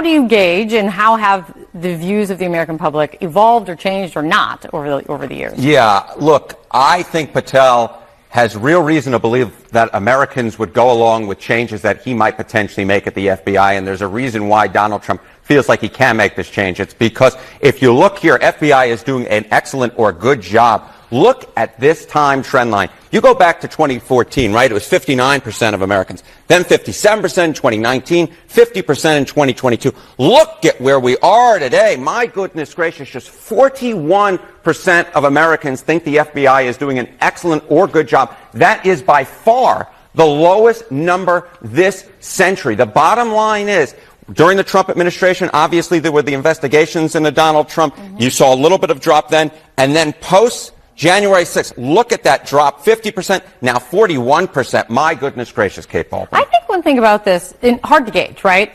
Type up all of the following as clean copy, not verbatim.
how do you gauge, and how have the views of the American public evolved or changed or not over the years? Yeah, look, I think Patel has real reason to believe that Americans would go along with changes that he might potentially make at the FBI, and there's a reason why Donald Trump feels like he can make this change. It's because if you look here, FBI is doing an excellent or good job. Look at this time trend line. You go back to 2014, right? It was 59% of Americans. Then 57% in 2019, 50% in 2022. Look at where we are today. My goodness gracious, just 41% of Americans think the FBI is doing an excellent or good job. That is by far the lowest number this century. The bottom line is, during the Trump administration, obviously there were the investigations into Donald Trump. You saw a little bit of drop then, and then post January 6th, look at that drop, 50%, now 41%. My goodness gracious, Kate Baldwin. I think one thing about this, hard to gauge, right,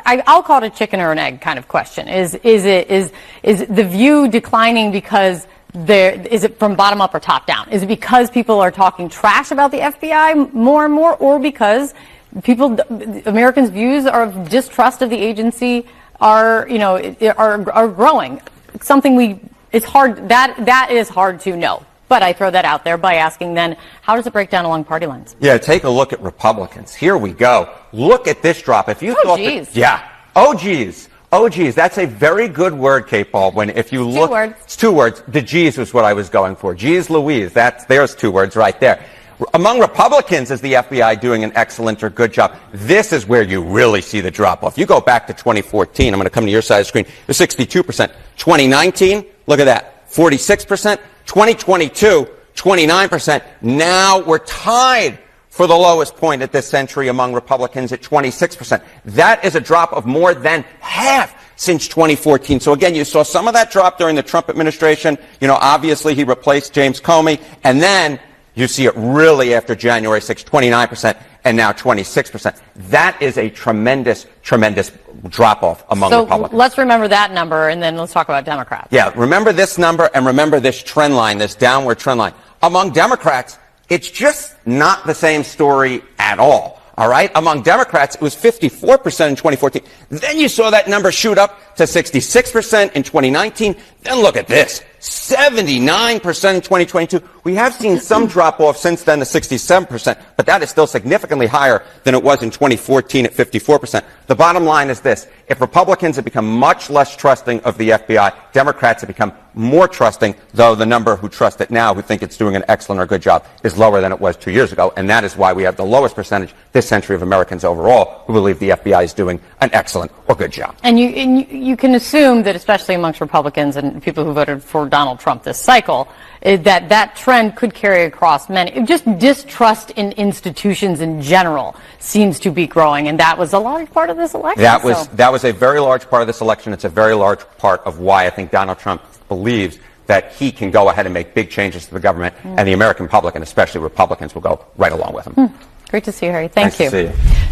I'll call it a chicken or an egg kind of question. Is the view declining because is it from bottom up or top down? Is it because people are talking trash about the FBI more and more, or because Americans' views of distrust of the agency are growing? It's hard. That is hard to know. But I throw that out there by asking then, how does it break down along party lines? Yeah, take a look at Republicans. Here we go. Look at this drop. If you thought geez. Yeah. Oh, geez. Oh, geez. That's a very good word, Kate Baldwin. If you look. 2 words. It's 2 words. The G's was what I was going for. Geez Louise. There's 2 words right there. Among Republicans, is the FBI doing an excellent or good job? This is where you really see the drop-off. You go back to 2014. I'm going to come to your side of the screen. It was 62%. 2019, look at that, 46%. 2022, 29%. Now we're tied for the lowest point at this century among Republicans at 26%. That is a drop of more than half since 2014. So again, you saw some of that drop during the Trump administration. Obviously he replaced James Comey, and then you see it really after January 6th, 29%, and now 26%. That is a tremendous, tremendous drop-off among Republicans. So let's remember that number, and then let's talk about Democrats. Yeah, remember this number, and remember this trend line, this downward trend line. Among Democrats, it's just not the same story at all. All right? Among Democrats, it was 54% in 2014. Then you saw that number shoot up to 66% in 2019. Then look at this, 79% in 2022. We have seen some drop-off since then to 67%, but that is still significantly higher than it was in 2014 at 54%. The bottom line is this. If Republicans have become much less trusting of the FBI, Democrats have become more trusting, though the number who trust it now, who think it's doing an excellent or good job, is lower than it was 2 years ago. And that is why we have the lowest percentage this century of Americans overall who believe the FBI is doing an excellent or good job. And you can assume that, especially amongst Republicans and people who voted for Donald Trump this cycle, that trend could carry across many. Just distrust in institutions in general seems to be growing, and that was a large part of this election. That was a very large part of this election. It's a very large part of why I think Donald Trump believes that he can go ahead and make big changes to the government, and the American public, and especially Republicans, will go right along with him. Great to see you, Harry. Thank you. Nice to see you.